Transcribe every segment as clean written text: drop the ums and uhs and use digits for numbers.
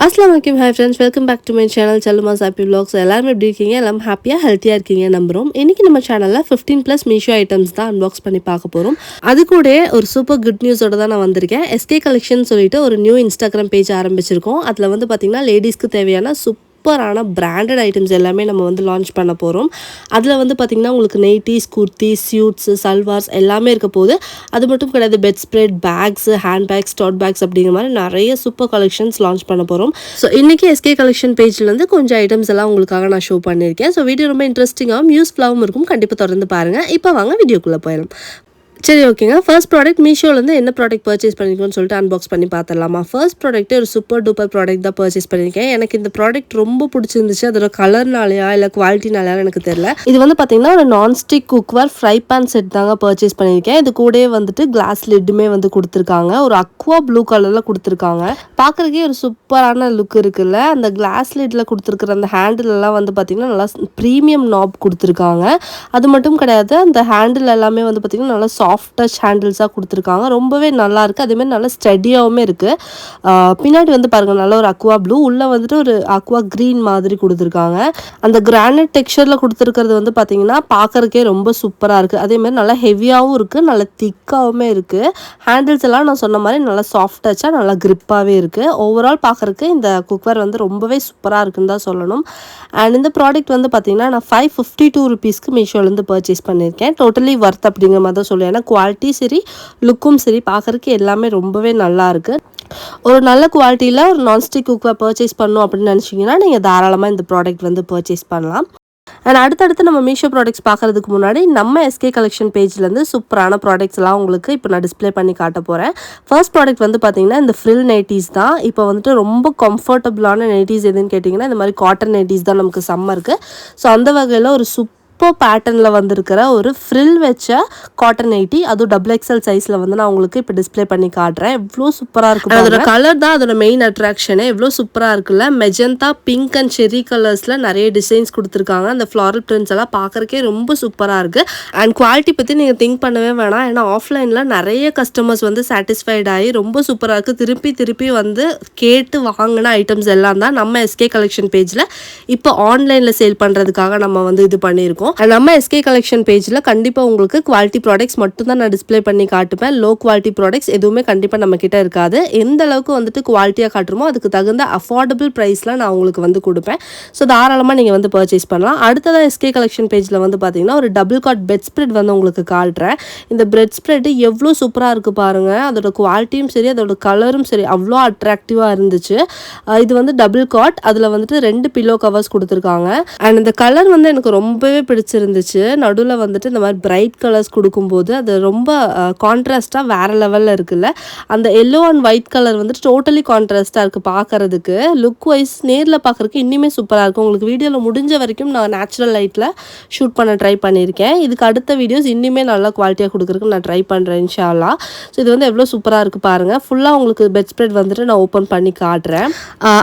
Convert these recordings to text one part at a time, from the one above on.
Assalamualaikum, hi friends, welcome back to my channel Challuma's Happy Vlogs. எல்லாரும் எப்படி இருக்கீங்க? எல்லாம் ஹாப்பியாக ஹெல்த்தியாக இருக்கீங்க நம்புகிறோம். இன்றைக்கி நம்ம சேனலில் 15+ மீஷோ ஐட்டம்ஸ் தான் அன்பாக்ஸ் பண்ணி பார்க்க போகிறோம். அது கூட ஒரு சூப்பர் குட் நியூஸோட தான் நான் வந்திருக்கேன். SK கலெக்ஷன் சொல்லிட்டு ஒரு நியூ இன்ஸ்டாகிராம் பேஜ் ஆரம்பிச்சிருக்கோம். அதில் வந்து பார்த்திங்கன்னா லேடிஸ்க்கு தேவையான சூப்பரான பிராண்டட் ஐட்டம்ஸ் எல்லாமே நம்ம வந்து லான்ச் பண்ண போகிறோம். அதில் வந்து பார்த்திங்கன்னா உங்களுக்கு நைட்டிஸ், குர்த்தி, சூட்ஸு, சல்வார்ஸ் எல்லாமே இருக்க போது. அது மட்டும் கிடையாது, bed spread, bags, hand bags, tote bags அப்படிங்கிற மாதிரி நிறைய சூப்பர் கலெக்ஷன்ஸ் லான்ச் பண்ண போகிறோம். ஸோ இன்றைக்கி SK கலெக்ஷன் பேஜ்லேருந்து கொஞ்சம் ஐட்டம்ஸ் எல்லாம் உங்களுக்காக நான் ஷோ பண்ணியிருக்கேன். ஸோ வீடியோ ரொம்ப இன்ட்ரெஸ்டிங்காகவும் யூஸ்ஃபுல்லாகவும் இருக்கும். கண்டிப்பாக தொடர்ந்து பாருங்கள். இப்போ வாங்க வீடியோக்குள்ளே போயிடலாம். சரி, ஓகேங்க. ஃபர்ஸ்ட் ப்ராடக்ட் மீஷோலேருந்து என்ன ப்ராடக்ட் பர்ச்சேஸ் பண்ணிருக்கோன்னு சொல்லிட்டு அன்பாக்ஸ் பண்ணி பார்த்துடலாமா. ஃபர்ஸ்ட் ப்ராடக்ட்டு ஒரு சூப்பர் டூப்பர் ப்ராடக்ட் தான் பர்ச்சேஸ் பண்ணியிருக்கேன். எனக்கு இந்த ப்ராடக்ட் ரொம்ப பிடிச்சிருந்துச்சு. அதோட கலர்னாலையா இல்லை குவாலிட்டினாலையா எனக்கு தெரியல. இது வந்து பார்த்தீங்கன்னா ஒரு நான்ஸ்டிக் குக்வேர் ஃப்ரைpan செட் தாங்க பர்ச்சேஸ் பண்ணியிருக்கேன். இது கூடயே வந்துட்டு கிளாஸ் லிட்டுமே வந்து கொடுத்துருக்காங்க. ஒரு அக்வா ப்ளூ கலரில் கொடுத்துருக்காங்க. பார்க்குறதுக்கே ஒரு சூப்பரான லுக் இருக்குல்ல. அந்த கிளாஸ் லிட்டில் கொடுத்துருக்குற அந்த ஹேண்டிலெல்லாம் வந்து பார்த்திங்கன்னா நல்லா ப்ரீமியம் நாப் கொடுத்துருக்காங்க. அது மட்டும் கிடையாது, அந்த ஹேண்டில் எல்லாமே வந்து பார்த்திங்கன்னா நல்லா சாஃப்ட் டச் ஹேண்டில்ஸாக கொடுத்துருக்காங்க. ரொம்பவே நல்லா இருக்குது. அதேமாதிரி நல்லா ஸ்டடியாகவுமே இருக்குது. பின்னாடி வந்து பாருங்கள், நல்ல ஒரு அக்வா ப்ளூ, உள்ளே வந்துட்டு ஒரு அக்வா க்ரீன் மாதிரி கொடுத்துருக்காங்க. அந்த கிரானைட் டெக்ஸ்சரில் கொடுத்துருக்கிறது வந்து பார்த்திங்கன்னா பார்க்குறதுக்கே ரொம்ப சூப்பராக இருக்குது. அதேமாதிரி நல்லா ஹெவியாகவும் இருக்குது, நல்லா திக்காகவுமே இருக்குது. ஹேண்டில்ஸ் எல்லாம் நான் சொன்ன மாதிரி நல்லா சாஃப்ட் டச்சாக நல்லா கிரிப்பாகவே இருக்குது. ஓவரால் பார்க்குறதுக்கு இந்த குக்வேர் வந்து ரொம்பவே சூப்பராக இருக்குன்னு தான் சொல்லணும். அண்ட் இந்த ப்ராடக்ட் வந்து பார்த்திங்கன்னா நான் 552 ருபீஸ்க்கு மீஷோலேருந்து பர்ச்சேஸ் பண்ணியிருக்கேன். டோட்டலி ஒர்த் அப்படிங்கிற மாதிரி தான் சொல்லுவேன். ஏன்னா குவாலிட்டி சரி, லுக்கும் சரி, பார்க்குறதுக்கு எல்லாமே ரொம்பவே நல்லா இருக்குது. ஒரு நல்ல குவாலிட்டியில் ஒரு நான்ஸ்டிக் குக்வேர் பர்ச்சேஸ் பண்ணணும் அப்படின்னு நினச்சிங்கன்னா நீங்கள் தாராளமாக இந்த ப்ராடக்ட் வந்து பர்ச்சேஸ் பண்ணலாம். அண்ட் அடுத்தடுத்து நம்ம மீஷோ ப்ராடக்ட்ஸ் பார்க்குறதுக்கு முன்னாடி நம்ம SK கலெக்ஷன் பேஜ்லேருந்து சூப்பரான ப்ராடக்ட்ஸ் எல்லாம் உங்களுக்கு இப்போ நான் டிஸ்பிளே பண்ணி காட்ட போகிறேன். ஃபர்ஸ்ட் ப்ராடக்ட் வந்து பார்த்திங்கன்னா இந்த ஃப்ரில் நைட்டிஸ் தான். இப்போ வந்துட்டு ரொம்ப கம்ஃபர்டபுளான நைட்டிஸ் எதுன்னு கேட்டிங்கன்னா இந்த மாதிரி காட்டன் நைட்டிஸ் தான் நமக்கு சம்மருக்கு. ஸோ அந்த வகையில் ஒரு இப்போ பேட்டர்னில் வந்திருக்கிற ஒரு ஃப்ரில் வச்ச காட்டன் நைட்டி, அதுவும் XXL சைஸில் வந்து நான் உங்களுக்கு இப்போ டிஸ்பிளே பண்ணி காட்டுறேன். எவ்வளோ சூப்பராக இருக்கும். அதோட கலர் தான் அதோட மெயின் அட்ராக்ஷனே. எவ்வளோ சூப்பராக இருக்குல்ல. மெஜந்தா, பிங்க் அண்ட் செரி கலர்ஸில் நிறைய டிசைன்ஸ் கொடுத்துருக்காங்க. அந்த ஃப்ளாரல் பிரிண்ட்ஸ் எல்லாம் பார்க்குறக்கே ரொம்ப சூப்பராக இருக்குது. அண்ட் குவாலிட்டி பற்றி நீங்கள் திங்க் பண்ணவே வேணாம். ஏன்னா ஆஃப்லைனில் நிறைய கஸ்டமர்ஸ் வந்து சாட்டிஸ்ஃபைட் ஆகி ரொம்ப சூப்பராக இருக்குது. திருப்பி வந்து கேட்டு வாங்கின ஐட்டம்ஸ் எல்லாம் தான் நம்ம SK கலெக்ஷன் பேஜில் இப்போ ஆன்லைனில் சேல் பண்ணுறதுக்காக நம்ம வந்து இது பண்ணியிருக்கோம். நம்ம SK கலெக்ஷன் பேஜில் கண்டிப்பாக உங்களுக்கு குவாலிட்டி ப்ராடக்ட்ஸ் மட்டும் தான் நான் டிஸ்பிளே பண்ணி காட்டுப்பேன். லோ குவாலிட்டி ப்ராடக்ட்ஸ் எதுவுமே கண்டிப்பாக நம்ம கிட்ட இருக்காது. எந்த அளவுக்கு வந்துட்டு குவாலிட்டியாக காட்டுறோமோ அதுக்கு தகுந்த அஃபோர்டபுள் ப்ரைஸில் நான் உங்களுக்கு வந்து கொடுப்பேன். ஸோ தாராளமாக நீங்கள் வந்து பர்ச்சேஸ் பண்ணலாம். அடுத்ததாக SK கலெக்ஷன் பேஜில் வந்து பார்த்தீங்கன்னா ஒரு டபுள் காட் பெட் ஸ்ப்ரெட் வந்து உங்களுக்கு காட்டுறேன். இந்த பெட் ஸ்ப்ரெட் எவ்வளோ சூப்பராக இருக்குது பாருங்கள். அதோட குவாலிட்டியும் சரி, அதோட கலரும் சரி, அவ்வளோ அட்ராக்டிவாக இருந்துச்சு. இது வந்து டபுள் காட், அதில் வந்துட்டு 2 பில்லோ கவர்ஸ் கொடுத்துருக்காங்க. அண்ட் இந்த கலர் வந்து எனக்கு ரொம்பவே பிடிச்சிருந்துச்சு. நடுவில் வந்துட்டு இந்த மாதிரி பிரைட் கலர்ஸ் கொடுக்கும்போது அது ரொம்ப கான்ட்ராஸ்டாக வேறு லெவலில் இருக்குல்ல. அந்த எல்லோ அண்ட் ஒயிட் கலர் வந்துட்டு டோட்டலி கான்ட்ராஸ்டாக இருக்குது பார்க்குறதுக்கு. லுக் வைஸ் நேரில் பார்க்குறதுக்கு இன்னுமே சூப்பராக இருக்கும். உங்களுக்கு வீடியோவில் முடிஞ்ச வரைக்கும் நான் நேச்சுரல் லைட்டில் ஷூட் பண்ண ட்ரை பண்ணியிருக்கேன். இதுக்கு அடுத்த வீடியோஸ் இன்னுமே நல்லா குவாலிட்டியாக கொடுக்குறதுக்கு நான் ட்ரை பண்ணுறேன் இன்ஷா அல்லாஹ். ஸோ இது வந்து எவ்வளோ சூப்பராக இருக்குது பாருங்கள். ஃபுல்லாக உங்களுக்கு பெட் ஸ்ப்ரெட் வந்துட்டு நான் ஓப்பன் பண்ணி காட்டுறேன்.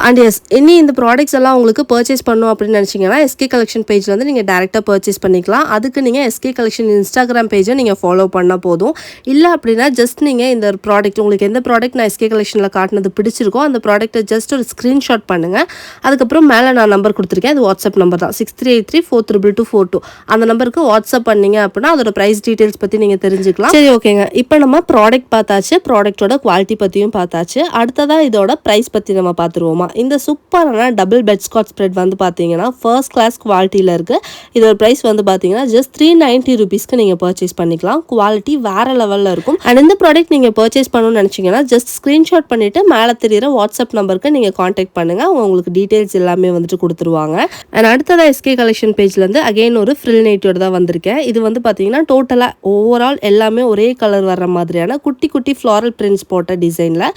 அண்ட் எஸ், இனி இந்த ப்ராடக்ட்ஸ் எல்லாம் உங்களுக்கு பர்ச்சேஸ் பண்ணணும் அப்படின்னு நினச்சிங்கன்னா SK கலெக்ஷன் பேஜில் வந்து நீங்கள் டேரெக்டாக பர்ச்சேஸ் பண்ணிக்கலாம். அதுக்கு நீங்கள் SK கலெக்ஷன் இன்ஸ்டாகிராம் பேஜை நீங்கள் ஃபாலோ பண்ணால் போதும். இல்லை அப்படின்னா ஜஸ்ட் நீங்கள் இந்த ப்ராடக்ட், உங்களுக்கு எந்த ப்ராடக்ட் நான் SK கலெக்ஷனில் காட்டினது பிடிச்சிருக்கோ அந்த ப்ராடக்ட்டை ஜஸ்ட் ஒரு ஸ்க்ரீன்ஷாட் பண்ணுங்கள். அதுக்கப்புறம் மேலே நான் நம்பர் கொடுத்துருக்கேன். அது வாட்ஸ்அப் நம்பர் தான், 6383422242. அந்த நம்பருக்கு வாட்ஸ்அப் பண்ணிங்க அப்படின்னா அதோட ப்ரைஸ் டீட்டெயில்ஸ் பற்றி நீங்கள் தெரிஞ்சுக்கலாம். சரி, ஓகேங்க. இப்போ நம்ம ப்ராடக்ட் பார்த்தாச்சு, ப்ராடக்ட்டோட குவாலிட்டி பற்றியும் பார்த்தாச்சு. அடுத்ததாக இதோட ப்ரைஸ் பற்றி நம்ம பார்த்துருவோமா. இந்த சூப்பரான டபுள் பெட் ஸ்காட் ஸ்ப்ரெட் வந்து பார்த்தீங்கன்னா ஃபர்ஸ்ட் கிளாஸ் குவாலிட்டியில் இருக்குது. இதோட ப்ரைஸ் வந்து பார்த்தீங்கன்னா ஜஸ்ட் 390 ருபீஸ்க்கு நீங்கள் பர்ச்சேஸ் பண்ணிக்கலாம். குவாலிட்டி வேறு லெவலில் இருக்கும். அண்ட் இந்த ப்ராடக்ட் நீங்கள் பர்ச்சேஸ் பண்ணணும்னு நினச்சிங்கன்னா ஜஸ்ட் ஸ்க்ரீன்ஷாட் பண்ணிவிட்டு மேலே தெரியிற வாட்ஸ்அப் நம்பருக்கு நீங்கள் காண்டாக்ட் பண்ணுங்கள். அவங்க உங்களுக்கு டீட்டெயில்ஸ் எல்லாமே வந்துட்டு கொடுத்துருவாங்க. அண்ட் அடுத்ததாக SK கலெக்ஷன் பேஜ்லேருந்து அகெயின் ஒரு ஃப்ரில் நைட்டியோட தான் வந்திருக்கேன். இது வந்து பார்த்தீங்கன்னா டோட்டலாக ஓவரால் எல்லாமே ஒரே கலர் வர்ற மாதிரியான குட்டி குட்டி ஃப்ளாரல் பிரிண்ட்ஸ் போட்ட டிசைனில்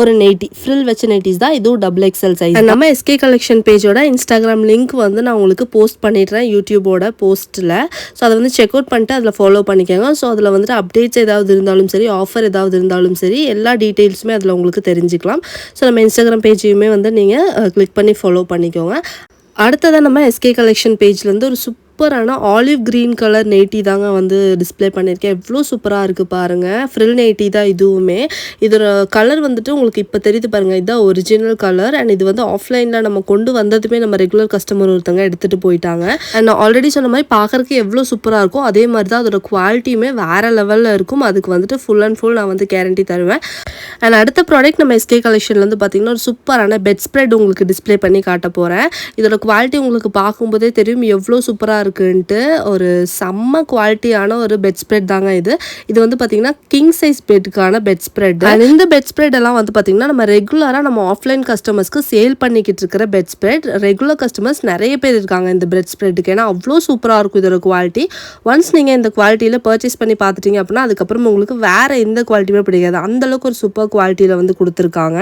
ஒரு நைட்டி, ஃப்ரில் வச்ச நைட்டிஸ் தான். இதுவும் XXL சைஸ். நம்ம SK கலெக்ஷன் பேஜோட இன்ஸ்டாகிராம் லிங்க் வந்து நான் உங்களுக்கு போஸ்ட் பண்ணிடுறேன் யூடியூபோட போஸ்ட்டில். ஸோ அதை வந்து செக் அவுட் பண்ணிட்டு அதில் ஃபாலோ பண்ணிக்கோங்க. ஸோ அதில் வந்துட்டு அப்டேட்ஸ் ஏதாவது இருந்தாலும் சரி, ஆஃபர் ஏதாவது இருந்தாலும் சரி, எல்லா டீட்டெயில்ஸுமே அதில் உங்களுக்கு தெரிஞ்சுக்கலாம். ஸோ நம்ம இன்ஸ்டாகிராம் பேஜையுமே வந்து நீங்கள் கிளிக் பண்ணி ஃபாலோ பண்ணிக்கோங்க. அடுத்ததாக நம்ம SK கலெக்ஷன் பேஜ்லேருந்து ஒரு சூப்பரான ஆலிவ் கிரீன் கலர் நைட்டி தாங்க வந்து டிஸ்ப்ளே பண்ணியிருக்கேன். எவ்வளோ சூப்பராக இருக்குது பாருங்கள். ஃப்ரில் நைட்டி தான் இதுவுமே. இதோட கலர் வந்துட்டு உங்களுக்கு இப்போ தெரியுது பாருங்கள். இதுதான் ஒரிஜினல் கலர். அண்ட் இது வந்து ஆஃப்லைனில் நம்ம கொண்டு வந்ததுமே நம்ம ரெகுலர் கஸ்டமர் ஒருத்தங்க எடுத்துகிட்டு போயிட்டாங்க. அண்ட் நான் ஆல்ரெடி சொன்ன மாதிரி பார்க்குறதுக்கு எவ்வளோ சூப்பராக இருக்கும், அதே மாதிரி தான் அதோட குவாலிட்டியுமே வேறு லெவலில் இருக்கும். அதுக்கு வந்துட்டு ஃபுல் அண்ட் ஃபுல் நான் வந்து கேரண்டி தருவேன். அண்ட் அடுத்த ப்ராடக்ட் நம்ம எஸ்கே கலெக்ஷன்லேருந்து பார்த்தீங்கன்னா ஒரு சூப்பரான பெட் ஸ்ப்ரெட் உங்களுக்கு டிஸ்ப்ளே பண்ணி காட்ட போகிறேன். இதோட குவாலிட்டி உங்களுக்கு பார்க்கும்போதே தெரியும் எவ்வளோ சூப்பராக இருக்குன்ட்டு. ஒரு செம்ம குவாலிட்டியான ஒரு பெட் ஸ்ப்ரெட் தாங்க இது. இது வந்து பார்த்தீங்கன்னா கிங் சைஸ் பெட்டுக்கான பெட் ஸ்ப்ரெட். அண்ட் இந்த பெட் ஸ்ப்ரெட் எல்லாம் வந்து பார்த்தீங்கன்னா நம்ம ரெகுலராக நம்ம ஆஃப்லைன் கஸ்டமர்ஸ்க்கு சேல் பண்ணிக்கிட்டு இருக்கிற பெட் ஸ்ப்ரெட். ரெகுலர் கஸ்டமர்ஸ் நிறைய பேர் இருக்காங்க இந்த பெட் ஸ்ப்ரெட்டுக்கு. ஏன்னா அவ்வளோ சூப்பராக இருக்கும் இதோட குவாலிட்டி. ஒன்ஸ் நீங்கள் இந்த குவாலிட்டியில் பர்ச்சேஸ் பண்ணி பார்த்துட்டீங்க அப்படின்னா அதுக்கப்புறம் உங்களுக்கு வேறு எந்த குவாலிட்டியுமே பிடிக்காது. அந்தளவுக்கு ஒரு சூப்பர் குவாலிட்டியில் வந்து கொடுத்துருக்காங்க.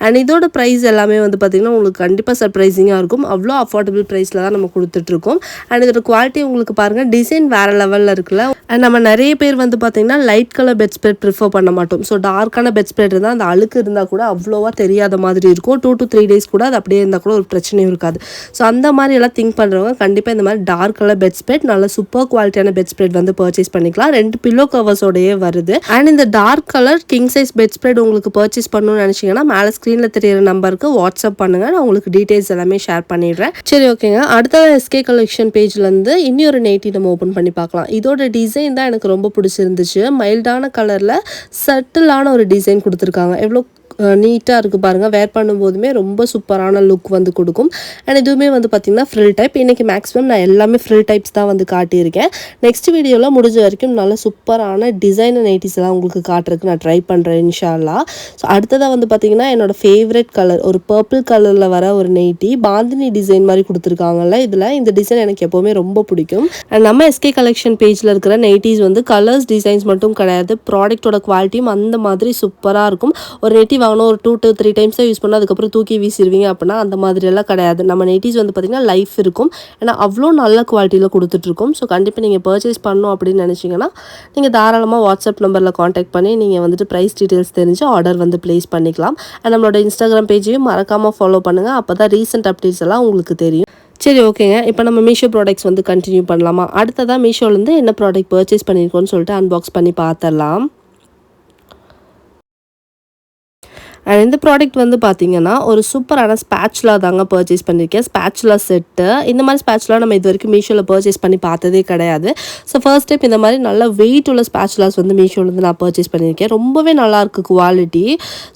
அண்ட் இதோட ப்ரைஸ் எல்லாமே வந்து பார்த்திங்கன்னா உங்களுக்கு கண்டிப்பாக சர்ப்ரைசிங்காக இருக்கும். அவ்வளோ அஃபோர்டபுள் ப்ரைஸில் தான் நம்ம கொடுத்துட்ருக்கோம். அண்ட் இதோட குவாலிட்டி உங்களுக்கு பாருங்கள், டிசைன் வேறு லெவலில் இருக்குல்ல. அண்ட் நம்ம நிறைய பேர் வந்து பார்த்திங்கன்னா light colour bedspread prefer பண்ண மாட்டோம். ஸோ டார்க்கான பெட் ஸ்ப்ரெட் இருந்தால் அந்த அழுக்கு இருந்தால் கூட அவ்வளோவா தெரியாத மாதிரி இருக்கும். 2 to 3 days கூட அது அப்படியே இருந்தால் கூட ஒரு பிரச்சனையும் இருக்காது. ஸோ அந்த மாதிரி எல்லாம் திங்க் பண்ணுறவங்க கண்டிப்பாக இந்த மாதிரி டார்க் கலர் பெட் ஸ்ப்ரெட் நல்ல சூப்பர் குவாலிட்டியான பெட் ஸ்ப்ரெட் வந்து பர்ச்சேஸ் பண்ணிக்கலாம். 2 பில்லோ கவர்ஸோடையே வருது. அண்ட் இந்த dark colour king size bedspread உங்களுக்கு பர்ச்சேஸ் பண்ணணும்னு நினச்சிங்கன்னா மேலே ஸ்க்ரீனில் தெரியிற நம்பருக்கு வாட்ஸ்அப் பண்ணுங்கள். நான் உங்களுக்கு டீட்டெயில்ஸ் எல்லாமே ஷேர் பண்ணிடுறேன். சரி, ஓகேங்க. அடுத்த எஸ்கே கலெக்ஷன் பேஜ்லேருந்து இன்னொரு நைட்டி நம்ம ஓப்பன் பண்ணி பார்க்கலாம். இதோட டிசைன் தான் எனக்கு ரொம்ப பிடிச்சிருந்துச்சு. மைல்டான கலரில் சட்டிலான ஒரு டிசைன் கொடுத்துருக்காங்க. எவ்வளோ நீட்டாக இருக்குது பாருங்கள். வேர் பண்ணும்போதுமே ரொம்ப சூப்பரான லுக் வந்து கொடுக்கும். அண்ட் இதுவுமே வந்து பார்த்திங்கன்னா ஃப்ரில் டைப். இன்றைக்கி மேக்ஸிமம் நான் எல்லாமே ஃப்ரில் டைப்ஸ் தான் வந்து காட்டியிருக்கேன். நெக்ஸ்ட் வீடியோவில் முடிஞ்ச வரைக்கும் நல்ல சூப்பரான டிசைனர் நைட்டிஸ் எல்லாம் உங்களுக்கு காட்டுறதுக்கு நான் ட்ரை பண்ணுறேன் இன்ஷா அல்லாஹ். ஸோ அடுத்ததாக வந்து பார்த்திங்கன்னா என்னோடய ஃபேவரட் கலர் ஒரு பர்பிள் கலரில் வர ஒரு நைட்டி பாந்தினி டிசைன் மாதிரி கொடுத்துருக்காங்கல்ல. இதில் இந்த டிசைன் எனக்கு எப்போவுமே ரொம்ப பிடிக்கும். அண்ட் நம்ம எஸ்கே கலெக்ஷன் பேஜில் இருக்கிற நைட்டிஸ் வந்து கலர்ஸ் டிசைன்ஸ் மட்டும் கிடையாது, ப்ராடக்ட்டோட குவாலிட்டியும் அந்த மாதிரி சூப்பராக இருக்கும். ஒரு நைட்டி வாங்கணும், ஒரு 2 to 3 times தான் யூஸ் பண்ணால் அதுக்கப்புறம் தூக்கி வீசிடுவீங்க அப்படின்னா அந்த மாதிரியெல்லாம் கிடையாது. நம்ம நைட்டிஸ் வந்து பார்த்திங்கன்னா லைஃப் இருக்கும். ஏன்னா அவ்வளோ நல்ல குவாலிட்டியில் கொடுத்துட்ருக்கோம். ஸோ கண்டிப்பாக நீங்கள் பர்ச்சேஸ் பண்ணணும் அப்படின்னு நினச்சிங்கன்னா நீங்கள் தாராளமாக வாட்ஸ்அப் நம்பரில் காண்டாக்ட் பண்ணி நீங்கள் வந்துட்டு ப்ரைஸ் டீட்டெயில்ஸ் தெரிஞ்சு ஆர்டர் வந்து ப்ளேஸ் பண்ணிக்கலாம். அண்ட் நம்மளோட இன்ஸ்டாகிராம் பேஜையும் மறக்காமல் ஃபாலோ பண்ணுங்கள். அப்போ தான் ரீசெண்ட் அப்டேட்ஸ் எல்லாம் உங்களுக்கு தெரியும். சரி, ஓகேங்க. இப்போ நம்ம மீஷோ ப்ராடக்ட்ஸ் வந்து கண்டினியூ பண்ணலாமா? அடுத்ததாக மீஷோலேருந்து என்ன ப்ராடக்ட் பர்ச்சேஸ் பண்ணியிருக்கோன்னு சொல்லிட்டு அன்பாக்ஸ் பண்ணி பார்த்துடலாம். அண்ட் இந்த ப்ராடக்ட் வந்து பார்த்திங்கன்னா ஒரு சூப்பரான ஸ்பேச்சுலா தாங்க பர்ச்சேஸ் பண்ணியிருக்கேன். Spatula set. இந்த மாதிரி ஸ்பேச்சுலா நம்ம இது வரைக்கும் மீஷோவில் பர்ச்சேஸ் பண்ணி பார்த்ததே கிடையாது. ஸோ ஃபர்ஸ்ட் டைம் இந்த மாதிரி நல்ல வெயிட் உள்ள ஸ்பேச்சுலாஸ் வந்து மீஷோலேருந்து நான் பர்ச்சேஸ் பண்ணியிருக்கேன். ரொம்பவே நல்லாயிருக்கு குவாலிட்டி.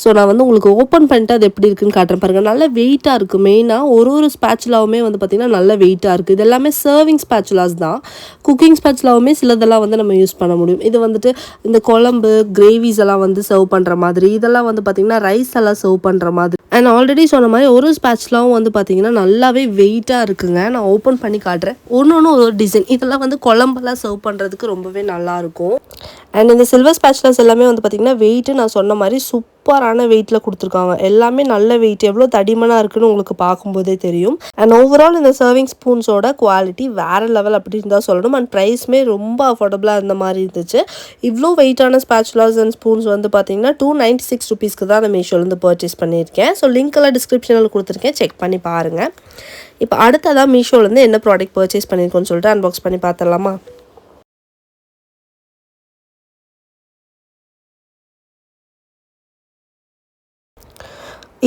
ஸோ நான் வந்து உங்களுக்கு ஓப்பன் பண்ணிட்டு அது எப்படி இருக்குன்னு காட்டுறேன் பாருங்கள். நல்ல வெயிட்டாக இருக்குது. மெயினாக ஒரு ஸ்பேச்சுலாவுமே வந்து பார்த்திங்கன்னா நல்ல வெயிட்டாக இருக்குது. இது எல்லாமே சர்விங் ஸ்பேச்சுலாஸ் தான். குக்கிங் ஸ்பேச்சுலாவுமே சிலதெல்லாம் வந்து நம்ம யூஸ் பண்ண முடியும். இது வந்துட்டு இந்த குழம்பு கிரேவிஸ் எல்லாம் வந்து சர்வ் பண்ணுற மாதிரி, இதெல்லாம் வந்து பார்த்திங்கன்னா ரைஸ் எல்லாம் சர்வ் பண்ணுற மாதிரி. அண்ட் ஆல்ரெடி சொன்ன மாதிரி ஒரு ஸ்பேச்சுலாவும் வந்து பார்த்தீங்கன்னா நல்லாவே வெயிட்டாக இருக்குங்க. நான் ஓப்பன் பண்ணி காட்டுறேன். ஒன்று ஒரு டிசைன். இதெல்லாம் வந்து குழம்பெல்லாம் சர்வ் பண்ணுறதுக்கு ரொம்பவே நல்லாயிருக்கும். அண்ட் இந்த சில்வர் ஸ்பேச்சுலாஸ் எல்லாமே வந்து பார்த்திங்கன்னா வெயிட்டு நான் சொன்ன மாதிரி சூப்பரான வெயிட்டில் கொடுத்துருக்காங்க. எல்லாமே நல்ல வெயிட். எவ்வளோ தடிமனாக இருக்குன்னு உங்களுக்கு பார்க்கும்போதே தெரியும். அண்ட் ஓவரால் இந்த சர்விங் ஸ்பூன்ஸோட குவாலிட்டி வேறு லெவல் அப்படின்னு தான் சொல்லணும். அண்ட் ப்ரைஸுமே ரொம்ப அஃபோர்டபுளாக இருந்த மாதிரி இருந்துச்சு. இவ்வளோ வெயிட்டான ஸ்பேச்சுலாஸ் அண்ட் ஸ்பூன்ஸ் வந்து பார்த்திங்கன்னா 296 rupeesக்கு தான் நான் மீஷோலேருந்து பர்ச்சேஸ் பண்ணியிருக்கேன். ஸோ லிங்க்கெல்லாம் டிஸ்கிரிப்ஷனில் கொடுத்துருக்கேன், செக் பண்ணி பாருங்கள். இப்போ அடுத்ததாக மீஷோலேருந்து என்ன ப்ராடக்ட் பர்ச்சேஸ் பண்ணியிருக்கோன்னு சொல்லிட்டு அன்பாக்ஸ் பண்ணி பார்த்துடலாமா?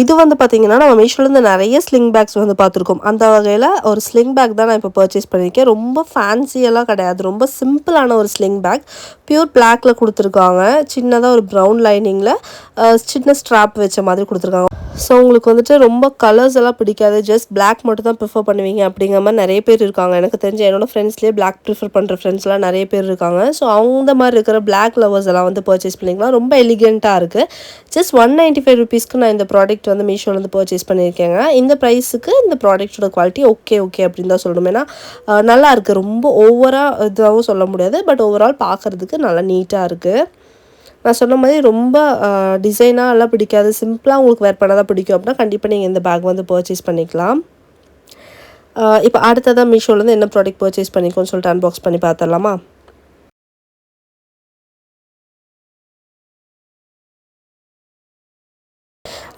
இது வந்து பார்த்திங்கன்னா நம்ம மீஷோலேருந்து நிறைய ஸ்லிங் பேக்ஸ் வந்து பார்த்துருக்கோம். அந்த வகையில் ஒரு ஸ்லிங் பேக் தான் நான் இப்போ பர்ச்சேஸ் பண்ணியிருக்கேன். ரொம்ப ஃபேன்சியெல்லாம் கிடையாது, ரொம்ப சிம்பிளான ஒரு ஸ்லிங் பேக். பியூர் பிளாக்ல கொடுத்துருக்காங்க. சின்னதாக ஒரு ப்ரௌன் லைனிங்கில் சின்ன ஸ்ட்ராப் வச்ச மாதிரி கொடுத்துருக்காங்க. ஸோ உங்களுக்கு வந்துட்டு ரொம்ப கலர்ஸ் எல்லாம் பிடிக்காது, ஜஸ்ட் பிளாக் மட்டும் தான் ப்ரிஃபர் பண்ணுவீங்க அப்படிங்கிற மாதிரி நிறைய பேர் இருக்காங்க. எனக்கு தெரிஞ்ச என்னோடய ஃப்ரெண்ட்ஸ்லேயே பிளாக் ப்ரிஃபர் பண்ணுற ஃப்ரெண்ட்ஸ்லாம் நிறைய பேர் இருக்காங்க. ஸோ அந்த மாதிரி இருக்கிற பிளாக் லவர்ஸ் எல்லாம் வந்து பர்ச்சேஸ் பண்ணிக்கலாம். ரொம்ப எலிகெண்ட்டாக இருக்குது. ஜஸ்ட் 195 rupeesக்கு நான் இந்த ப்ராடக்ட் வந்து மீஷோலேருந்து பர்ச்சேஸ் பண்ணியிருக்கேங்க. இந்த ப்ரைஸுக்கு இந்த ப்ராடக்ட்டோட குவாலிட்டி ஓகே அப்படின்னு தான் சொல்லணும். ஏன்னா நல்லா இருக்குது. ரொம்ப ஓவராக இதாகவும் சொல்ல முடியாது, பட் ஓவரால் பார்க்குறதுக்கு நல்லா நீட்டாக இருக்குது. நான் சொன்ன மாதிரி ரொம்ப டிசைனாக எல்லாம் பிடிக்காது, சிம்பிளாக உங்களுக்கு வேர் பண்ணால் தான் பிடிக்கும் அப்படின்னா கண்டிப்பாக நீங்கள் இந்த பேக் வந்து பர்ச்சேஸ் பண்ணிக்கலாம். இப்போ அடுத்ததாக மீஷோலேருந்து என்ன ப்ராடக்ட் பர்ச்சேஸ் பண்ணிக்கோன்னு சொல்லிட்டு அன்பாக்ஸ் பண்ணி பார்த்துடலாமா?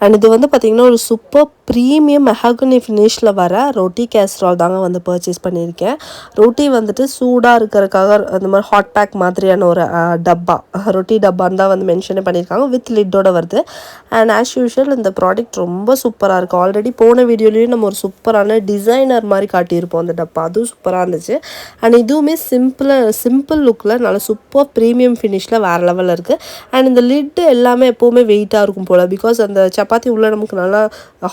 அண்ட் இது வந்து பார்த்திங்கன்னா ஒரு சூப்பர் ப்ரீமியம் மெஹகனி ஃபினிஷில் வர ரொட்டி கேஸ்ட்ரால் தாங்க வந்து பர்ச்சேஸ் பண்ணியிருக்கேன். ரொட்டி வந்துட்டு சூடாக இருக்கிறதுக்காக அந்த மாதிரி ஹாட் பேக் மாதிரியான ஒரு டப்பா, ரொட்டி டப்பான்னு தான் வந்து மென்ஷனே பண்ணியிருக்காங்க. வித் லிட்டோட வருது. அண்ட் ஆஸ் யூஷுவல் இந்த ப்ராடக்ட் ரொம்ப சூப்பராக இருக்குது. ஆல்ரெடி போன வீடியோலேயும் நம்ம ஒரு சூப்பரான டிசைனர் மாதிரி காட்டியிருப்போம் அந்த டப்பா, அதுவும் சூப்பராக இருந்துச்சு. அண்ட் இதுவுமே சிம்பிள் லுக்கில் நல்ல சூப்பர் ப்ரீமியம் ஃபினிஷில் வேறு லெவலில் இருக்குது. அண்ட் இந்த லிட்டு எல்லாமே எப்போவுமே வெயிட்டாக இருக்கும் போல், பிகாஸ் அந்த சப்பாத்தி உள்ளே நமக்கு நல்லா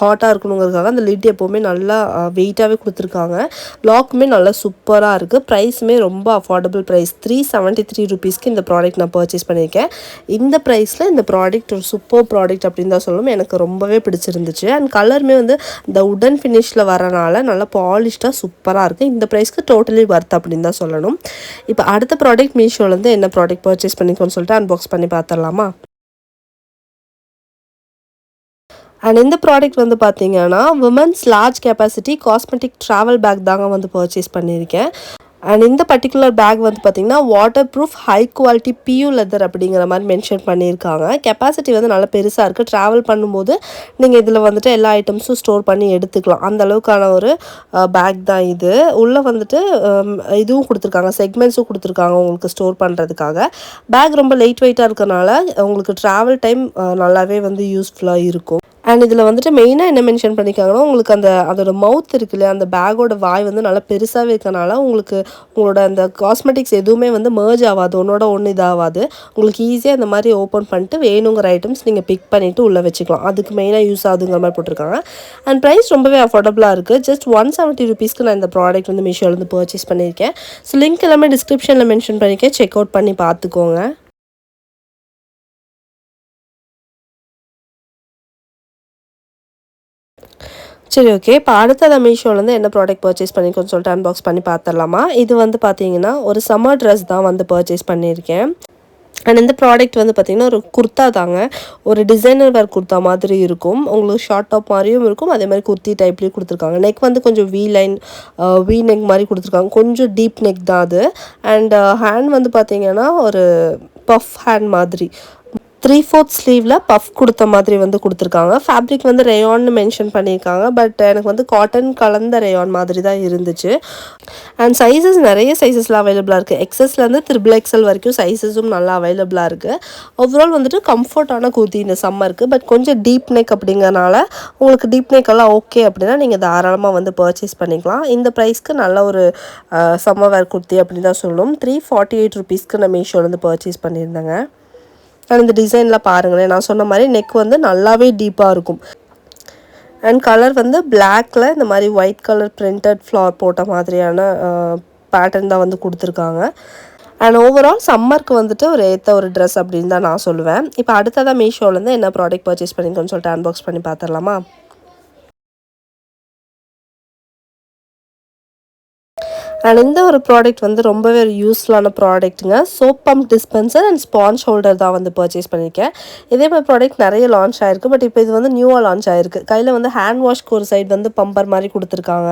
ஹாட்டாக இருக்கணுங்கிறதுக்காக அந்த லிட் எப்போவுமே நல்லா வெயிட்டாகவே கொடுத்துருக்காங்க. லாக்குமே நல்லா சூப்பராக இருக்குது. ப்ரைஸுமே ரொம்ப அஃபோர்டபுள் ப்ரைஸ். 373 ருபீஸ்க்கு இந்த ப்ராடக்ட் நான் பர்ச்சேஸ் பண்ணியிருக்கேன். இந்த ப்ரைஸில் இந்த ப்ராடக்ட் ஒரு சூப்பர் ப்ராடக்ட் அப்படின்னு தான் சொல்லணும். எனக்கு ரொம்பவே பிடிச்சிருந்துச்சு. அண்ட் கலருமே வந்து இந்த உடன் ஃபினிஷில் வரனால நல்லா பாலிஷ்டாக சூப்பராக இருக்குது. இந்த ப்ரைஸ்க்கு டோட்டலி வர்த் அப்படின்னு தான் சொல்லணும். இப்போ அடுத்த ப்ராடக்ட் மீஷோலேருந்து என்ன ப்ராடக்ட் பர்ச்சேஸ் பண்ணிக்கோன்னு சொல்லிட்டு அன்பாக்ஸ் பண்ணி பார்த்துடலாமா? அண்ட் இந்த ப்ராடக்ட் வந்து பார்த்தீங்கன்னா women's large capacity cosmetic travel bag தாங்க வந்து பர்ச்சேஸ் பண்ணியிருக்கேன். அண்ட் இந்த பர்டிகுலர் பேக் வந்து பார்த்திங்கன்னா வாட்டர் ப்ரூஃப் ஹை குவாலிட்டி பியூ லெதர் அப்படிங்கிற மாதிரி மென்ஷன் பண்ணியிருக்காங்க. கெப்பாசிட்டி வந்து நல்லா பெருசாக இருக்குது. ட்ராவல் பண்ணும்போது நீங்கள் இதில் வந்துட்டு எல்லா ஐட்டம்ஸும் ஸ்டோர் பண்ணி எடுத்துக்கலாம். அந்த அளவுக்கான ஒரு பேக் தான் இது. உள்ளே வந்துட்டு இதுவும் கொடுத்துருக்காங்க, செக்மெண்ட்ஸும் கொடுத்துருக்காங்க உங்களுக்கு ஸ்டோர் பண்ணுறதுக்காக. பேக் ரொம்ப லைட் வெயிட்டாக இருக்கனால உங்களுக்கு ட்ராவல் டைம் நல்லாவே வந்து யூஸ்ஃபுல்லாக இருக்கும். அண்ட் இதில் வந்துட்டு மெயினாக என்ன மென்ஷன் பண்ணியிருக்காங்கன்னா உங்களுக்கு அதோட மவுத் இருக்குல்ல, அந்த பேக்கோட வாய் வந்து நல்லா பெருசாகவே இருக்கனால உங்களுக்கு உங்களோட அந்த காஸ்மெட்டிக்ஸ் எதுவுமே வந்து மர்ஜ் ஆகாது, ஒன்றோட ஒன்று இதாகாது. உங்களுக்கு ஈஸியாக இந்த மாதிரி ஓப்பன் பண்ணிட்டு வேணுங்கிற ஐட்டம்ஸ் நீங்கள் பிக் பண்ணிவிட்டு உள்ளே வச்சுக்கலாம். அதுக்கு மெயினாக யூஸ் ஆகுதுங்கிற மாதிரி போட்டிருக்காங்க. அண்ட் ப்ரைஸ் ரொம்பவே அஃபோர்டபுளாக இருக்குது. ஜஸ்ட் 170 ருபீஸ்க்கு நான் இந்த ப்ராடக்ட் வந்து மீஷோலேருந்து பர்ச்சேஸ் பண்ணியிருக்கேன். ஸோ லிங்க் எல்லாமே டிஸ்கிரிப்ஷனில் மென்ஷன் பண்ணியிருக்கேன், செக் அவுட் பண்ணி பார்த்துக்கோங்க. சரி, ஓகே. இப்போ அடுத்தது மீஷோலேருந்து என்ன ப்ராடக்ட் பர்ச்சேஸ் பண்ணிக்கோன்னு சொல்லிட்டு அன்பாக்ஸ் பண்ணி பார்த்துடலாமா? இது வந்து பார்த்தீங்கன்னா ஒரு சம்மர் ட்ரெஸ் தான் வந்து பர்ச்சேஸ் பண்ணியிருக்கேன். அண்ட் இந்த ப்ராடக்ட் வந்து பார்த்திங்கன்னா ஒரு குர்த்தா தாங்க. ஒரு டிசைனர் வேர் குர்த்தா மாதிரி இருக்கும். உங்களுக்கு ஷார்ட் டாப் மாதிரியும் இருக்கும், அதே மாதிரி குர்த்தி டைப்லேயும் கொடுத்துருக்காங்க. நெக் வந்து கொஞ்சம் வி நெக் மாதிரி கொடுத்துருக்காங்க. கொஞ்சம் டீப் நெக் தான் அது. அண்ட் ஹேண்ட் வந்து பார்த்திங்கன்னா ஒரு பஃப் ஹேண்ட் மாதிரி 3/4 ஸ்லீவில் பஃப் கொடுத்த மாதிரி வந்து கொடுத்துருக்காங்க. ஃபேப்ரிக் வந்து ரேயான்னு மென்ஷன் பண்ணியிருக்காங்க. பட் எனக்கு வந்து காட்டன் கலந்த ரேயான் மாதிரி தான் இருந்துச்சு. அண்ட் சைஸஸ் நிறைய சைஸஸில் அவைலபிளாக இருக்குது. எக்ஸஸ்லேருந்து XXL வரைக்கும் சைஸஸும் நல்லா அவைலபிளாக இருக்குது. ஓவரால் வந்துட்டு கம்ஃபர்ட்டான குர்த்தி இந்த சம்மருக்கு. பட் கொஞ்சம் டீப் நெக் அப்படிங்கிறனால உங்களுக்கு டீப் நெக் எல்லாம் ஓகே அப்படின்னா நீங்கள் தாராளமாக வந்து பர்ச்சேஸ் பண்ணிக்கலாம். இந்த ப்ரைஸ்க்கு நல்ல ஒரு சம்மர் வேர் குர்த்தி அப்படின்னு தான் சொல்லணும். 348 ருபீஸ்க்கு நான் மீஷோலேருந்து பர்ச்சேஸ் பண்ணியிருந்தேங்க. அண்ட் இந்த டிசைனில் பாருங்களேன், நான் சொன்ன மாதிரி நெக் வந்து நல்லாவே டீப்பாக இருக்கும். அண்ட் கலர் வந்து பிளாக்கில் இந்த மாதிரி ஒயிட் கலர் பிரிண்டட் ஃப்ளவர் போட்ட மாதிரியான பேட்டர்ன் தான் வந்து கொடுத்துருக்காங்க. அண்ட் ஓவரால் சம்மருக்கு வந்துட்டு ஒரு ஏற்ற ஒரு ட்ரெஸ் அப்படின்னு தான் நான் சொல்லுவேன். இப்போ அடுத்ததாக மீஷோலேருந்து என்ன ப்ராடக்ட் பர்ச்சேஸ் பண்ணிக்கோன்னு சொல்லிட்டு அன்பாக்ஸ் பண்ணி பார்த்துடலாமா? அண்ட் இந்த ஒரு ப்ராடக்ட் வந்து ரொம்பவே ஒரு யூஸ்ஃபுல்லான ப்ராடக்ட்டுங்க. Soap pump dispenser and sponge holder தான் வந்து பர்ச்சேஸ் பண்ணியிருக்கேன். இதே மாதிரி ப்ராடக்ட் நிறைய லான்ச் ஆகிருக்கு. பட் இப்போ இது வந்து நியூவாக லான்ச் ஆகிருக்கு. கையில் வந்து ஹேண்ட் வாஷ்க்கு ஒரு சைடு வந்து பம்பர் மாதிரி கொடுத்துருக்காங்க,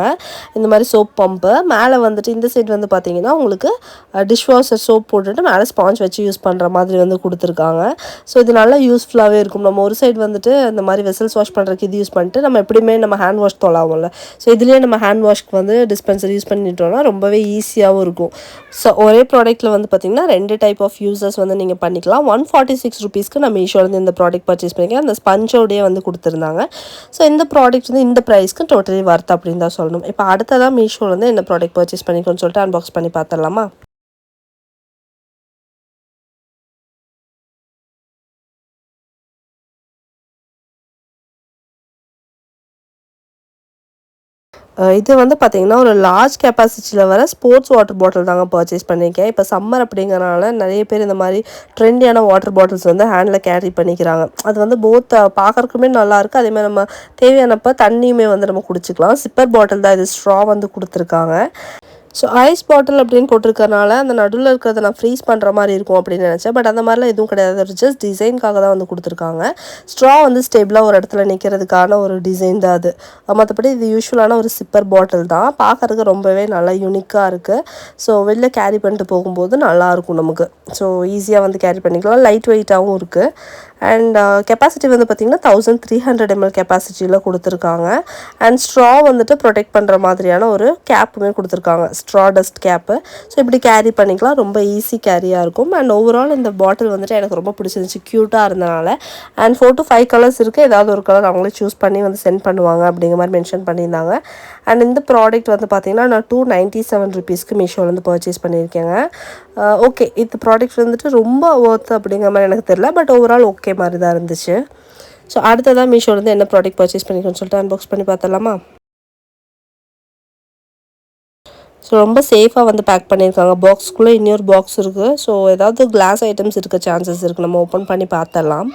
இந்த மாதிரி சோப் பம்பு. மேலே வந்துட்டு இந்த சைடு வந்து பார்த்தீங்கன்னா உங்களுக்கு டிஷ் வாஷர் சோப் போட்டுட்டு மேலே ஸ்பாஞ்ச் வச்சு யூஸ் பண்ணுற மாதிரி வந்து கொடுத்துருக்காங்க. ஸோ இது நல்லா யூஸ்ஃபுல்லாகவே இருக்கும். நம்ம ஒரு சைடு வந்துட்டு இந்த மாதிரி வெசல்ஸ் வாஷ் பண்ணுறதுக்கு இது யூஸ் பண்ணிட்டு நம்ம எப்படியுமே நம்ம ஹேண்ட் வாஷ் தொலாவோம்ல, ஸோ இதுலேயே நம்ம ஹேண்ட் வாஷ்க்கு வந்து டிஸ்பென்சர் யூஸ் பண்ணிட்டோம்னா ரொம்பவே ஈஸியாகவும் இருக்கும். ஸோ ஒரே ப்ராடக்ட்டில் வந்து பார்த்திங்கன்னா 2 டைப் ஆஃப் யூசர்ஸ் வந்து நீங்கள் பண்ணிக்கலாம். 146 ருபீஸ்க்கு நான் மீஷோலேருந்து இந்த ப்ராடக்ட் பர்ச்சேஸ் பண்ணிக்கிறேன். அந்த ஸ்பஞ்சோடையே வந்து கொடுத்துருந்தாங்க. ஸோ இந்த ப்ராடக்ட் வந்து இந்த ப்ரைஸ்க்கு டோட்டலி வர்த் அப்படின்னு தான் சொல்லணும். இப்போ அடுத்ததான் மீஷோலேருந்து என்ன ப்ராடக்ட் பர்ச்சேஸ் பண்ணிக்கோன்னு சொல்லிட்டு அன்பாக்ஸ் பண்ணி பார்த்துடலாமா? இது வந்து பார்த்திங்கன்னா ஒரு லார்ஜ் கெப்பாசிட்டியில் வர ஸ்போர்ட்ஸ் வாட்டர் பாட்டில் தாங்க பர்ச்சேஸ் பண்ணியிருக்கேன். இப்போ சம்மர் அப்படிங்கிறனால நிறைய பேர் இந்த மாதிரி ட்ரெண்டியான வாட்டர் பாட்டில்ஸ் வந்து ஹேண்டில் கேரி பண்ணிக்கிறாங்க. அது வந்து போத் பார்க்குறக்குமே நல்லாயிருக்கு, அதேமாதிரி நம்ம தேவையானப்போ தண்ணியுமே வந்து நம்ம குடிச்சிக்கலாம். சிப்பர் பாட்டில் தான் இது, ஸ்ட்ரா வந்து கொடுத்துருக்காங்க. ஸோ ஐஸ் பாட்டில் அப்படின்னு போட்டிருக்கறனால அந்த நடுவில் இருக்கிறத நான் ஃப்ரீஸ் பண்ணுற மாதிரி இருக்கும் அப்படின்னு நினச்சேன். பட் அந்த மாதிரிலாம் எதுவும் கிடையாது. ஒரு ஜஸ்ட் டிசைனுக்காக தான் வந்து கொடுத்துருக்காங்க. ஸ்ட்ரா வந்து ஸ்டேபிளாக ஒரு இடத்துல நிற்கிறதுக்கான ஒரு டிசைன் தான் அது. மற்றபடி இது யூஸ்வலான ஒரு சிப்பர் பாட்டில் தான். பார்க்குறதுக்கு ரொம்பவே நல்லா யூனிக்காக இருக்குது. ஸோ வெளில கேரி பண்ணிட்டு போகும்போது நல்லாயிருக்கும் நமக்கு. ஸோ ஈஸியாக வந்து கேரி பண்ணிக்கலாம். லைட் வெயிட்டாகவும் இருக்குது. அண்ட் கெப்பாசிட்டி வந்து பார்த்திங்கன்னா 1300 ml கெப்பாசிட்டியில் கொடுத்துருக்காங்க. அண்ட் ஸ்ட்ரா வந்துட்டு ப்ரொடெக்ட் பண்ணுற மாதிரியான ஒரு கேப்புமே கொடுத்துருக்காங்க, ஸ்ட்ரா டஸ்ட் கேப்பு. ஸோ இப்படி கேரி பண்ணிக்கலாம், ரொம்ப ஈஸி கேரியாக இருக்கும். அண்ட் ஓவரால் இந்த பாட்டில் வந்துட்டு எனக்கு ரொம்ப பிடிச்சிருந்துச்சு, க்யூட்டாக இருந்தனால. அண்ட் 4 to 5 கலர்ஸ் இருக்குது, ஏதாவது ஒரு கலர் அவங்களே சூஸ் பண்ணி வந்து சென்ட் பண்ணுவாங்க அப்படிங்கிற மாதிரி மென்ஷன் பண்ணியிருந்தாங்க. அண்ட் இந்த ப்ராடக்ட் வந்து பார்த்திங்கன்னா நான் 297 rupeesக்கு மீஷோலேருந்து பர்ச்சேஸ் பண்ணியிருக்கேங்க. ஓகே, இந்த ப்ராடக்ட் வந்துட்டு ரொம்ப ஒர்த் அப்படிங்கிற மாதிரி எனக்கு தெரியல, பட் ஓவரால் ஓகே மாதிரி தான் இருந்துச்சு. ஸோ அடுத்ததாக மீஷோலேருந்து என்ன ப்ராடக்ட் பர்ச்சேஸ் பண்ணிக்கணும்னு சொல்லிட்டு அன்பாக்ஸ் பண்ணி பார்த்தலாமா? ஸோ ரொம்ப சேஃபாக வந்து பேக் பண்ணியிருக்காங்க. பாக்ஸ்க்குள்ளே இன்னொரு பாக்ஸ் இருக்குது. ஸோ ஏதாவது கிளாஸ் ஐட்டம்ஸ் இருக்க சான்சஸ் இருக்குது, நம்ம ஓப்பன் பண்ணி பார்த்தலாம்.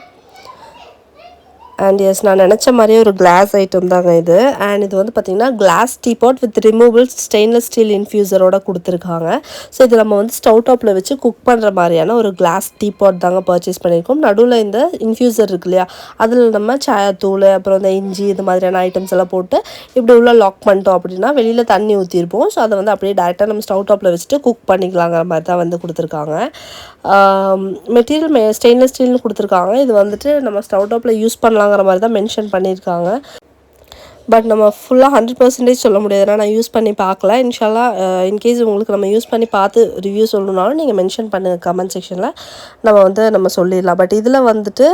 அண்ட் எஸ், நான் நினச்ச மாதிரியே ஒரு கிளாஸ் ஐட்டம் தாங்க இது. அண்ட் இது வந்து பார்த்திங்கன்னா glass teapot with removable stainless steel இன்ஃப்யூசரோட கொடுத்துருக்காங்க. ஸோ இது நம்ம வந்து ஸ்டவ் டாப்பில் வச்சு குக் பண்ணுற மாதிரியான ஒரு கிளாஸ் டீபாட் தாங்க பர்ச்சேஸ் பண்ணியிருக்கோம். நடுவில் இந்த இன்ஃப்யூசர் இருக்கு இல்லையா, அதில் நம்ம சாயத்தூள் அப்புறம் இந்த இஞ்சி இது மாதிரியான ஐட்டம்ஸ் எல்லாம் போட்டு இப்படி உள்ள லாக் பண்ணிட்டோம் அப்படின்னா வெளியில் தண்ணி ஊற்றிருப்போம். ஸோ அதை வந்து அப்படியே டேரெக்டாக நம்ம ஸ்டவ் டாப்பில் வச்சுட்டு குக் பண்ணிக்கலாங்கிற மாதிரி தான் வந்து கொடுத்துருக்காங்க. மெட்டீரியல் ஸ்டெயின்லெஸ் ஸ்டீல்னு கொடுத்துருக்காங்க. இது வந்துட்டு நம்ம ஸ்டவ் டாப்பில் யூஸ் பண்ணலாங்கிற மாதிரி தான் மென்ஷன் பண்ணியிருக்காங்க. பட் நம்ம ஃபுல்லாக 100% சொல்ல முடியாது, ஏன்னா நான் யூஸ் பண்ணி பார்க்கல. இன்ஷால்லா இன்கேஸ் உங்களுக்கு நம்ம யூஸ் பண்ணி பார்த்து ரிவ்யூ சொல்லணுன்னாலும் நீங்கள் மென்ஷன் பண்ணுங்கள் கமெண்ட் செக்ஷனில், நம்ம சொல்லிடலாம். பட் இதில் வந்துட்டு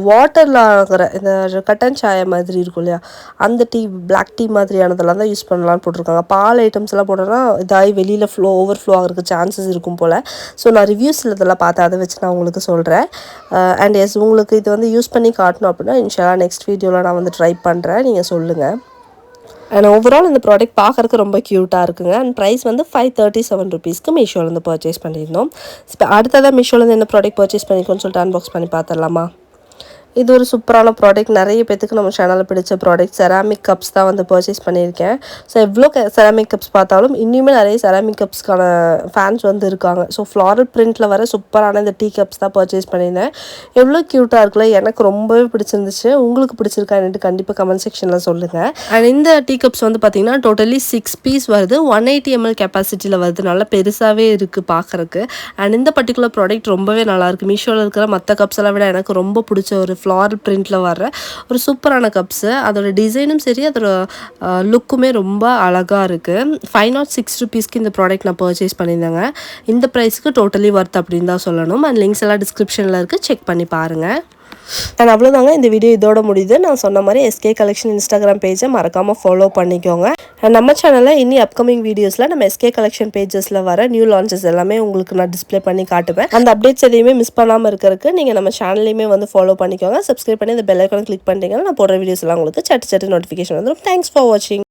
வாட்டரில் ஆகிற இந்த கட்டன் சாயை மாதிரி இருக்கும் இல்லையா, அந்த டீ பிளாக் டீ மாதிரியானதெல்லாம் தான் யூஸ் பண்ணலான்னு போட்டிருக்காங்க. பால் ஐட்டம்ஸ் எல்லாம் போட்டோன்னா இதாகி வெளியில் ஓவர் ஃப்ளோ ஆகிறதுக்கு சான்சஸ் இருக்கும் போல். ஸோ நான் ரிவ்யூஸில் இதெல்லாம் பார்த்து அதை வச்சு நான் உங்களுக்கு சொல்கிறேன். அண்ட் எஸ், உங்களுக்கு இது வந்து யூஸ் பண்ணி காட்டணும் அப்படின்னா இன்ஷால்லா நெக்ஸ்ட் வீடியோவில் நான் வந்து ட்ரை பண்ணுறேன், நீங்கள் சொல்லுங்கள். அண்ட் ஓவரால் இந்த ப்ராடக்ட் பார்க்குறதுக்கு ரொம்ப க்யூட்டாக இருக்குங்க. அண்ட் ப்ரைஸ் வந்து 537 rupeesக்கு மீஷோலேருந்து பர்ச்சேஸ் பண்ணியிருந்தோம். இப்போ அடுத்ததாக மீஷோலேருந்து என்ன ப்ராடக்ட் பர்ச்சேஸ் பண்ணிக்கோன்னு சொல்லிட்டு அன்பாக்ஸ் பண்ணி பார்த்துடலாமா? இது ஒரு சூப்பரான ப்ராடக்ட். நிறைய பேத்துக்கு நம்ம சேனலில் பிடிச்ச ப்ராடக்ட் செராமிக் கப்ஸ் தான் வந்து பர்ச்சேஸ் பண்ணியிருக்கேன். ஸோ எவ்வளோ செராமிக் கப்ஸ் பார்த்தாலும் இன்னுமே நிறைய செராமிக் கப்ஸ்க்கான ஃபேன்ஸ் வந்து இருக்காங்க. ஸோ ஃப்ளாரல் பிரிண்ட்டில் வர சூப்பரான இந்த டீ கப்ஸ் தான் பர்ச்சேஸ் பண்ணியிருந்தேன். எவ்வளோ க்யூட்டாக இருக்குல்ல, எனக்கு ரொம்பவே பிடிச்சிருந்துச்சு. உங்களுக்கு பிடிச்சிருக்கான்ட்டு கண்டிப்பாக கமெண்ட் செக்ஷனில் சொல்லுங்கள். அண்ட் இந்த டீ கப்ஸ் வந்து பார்த்திங்கன்னா டோட்டலி 6 பீஸ் வருது, 180 ml கெப்பாசிட்டியில் வருது. நல்லா பெருசாகவே இருக்குது பார்க்குறக்கு. அண்ட் இந்த பர்டிகுலர் ப்ராடக்ட் ரொம்பவே நல்லாயிருக்கு. மீஷோவில் இருக்கிற மற்ற கப்ஸ் எல்லாம் விட எனக்கு ரொம்ப பிடிச்ச ஒரு ஃப்ளாரல் பிரிண்டில் வர்ற ஒரு சூப்பரான கப்ஸு. அதோட டிசைனும் சரி, அதோட லுக்குமே ரொம்ப அழகாக இருக்குது. 506 rupeesக்கு இந்த ப்ராடக்ட் நான் பர்ச்சேஸ் பண்ணியிருந்தேங்க. இந்த ப்ரைஸ்க்கு டோட்டலி ஒர்த் அப்படின்னு தான் சொல்லணும். அண்ட் லிங்க்ஸ் எல்லாம் டிஸ்கிரிப்ஷனில் இருக்குது, செக் பண்ணி பாருங்கள். அண்ட் அவ்வளோதாங்க, இந்த வீடியோ இதோட முடியுது. நான் சொன்ன மாதிரி SK கலெக்ஷன் இன்ஸ்டாகிராம் பேஜை மறக்காமல் ஃபாலோ பண்ணிக்கோங்க. அண்ட் நம்ம சேனலில் இனி அப்கமிங் வீடியோஸில் நம்ம SK கலெக்ஷன் பேஜஸில் வர நியூ லான்ச்சஸ் எல்லாமே உங்களுக்கு நான் டிஸ்பிளே பண்ணி காட்டுவேன். அந்த அப்டேட்ஸ் எதையுமே மிஸ் பண்ணாமல் இருக்கிறதுக்கு நீங்கள் நம்ம சேனல்லையுமே வந்து ஃபாலோ பண்ணிக்கோங்க. சப்ஸ்கிரைப் பண்ணி இந்த பெல் ஐக்கானை கிளிக் பண்ணிட்டீங்கன்னா நான் போடுற வீடியோஸ் எல்லாம் உங்களுக்கு சட்டு நோட்டிஃபிகேஷன் வந்துடும். தேங்க்ஸ் ஃபார் வாட்சிங்.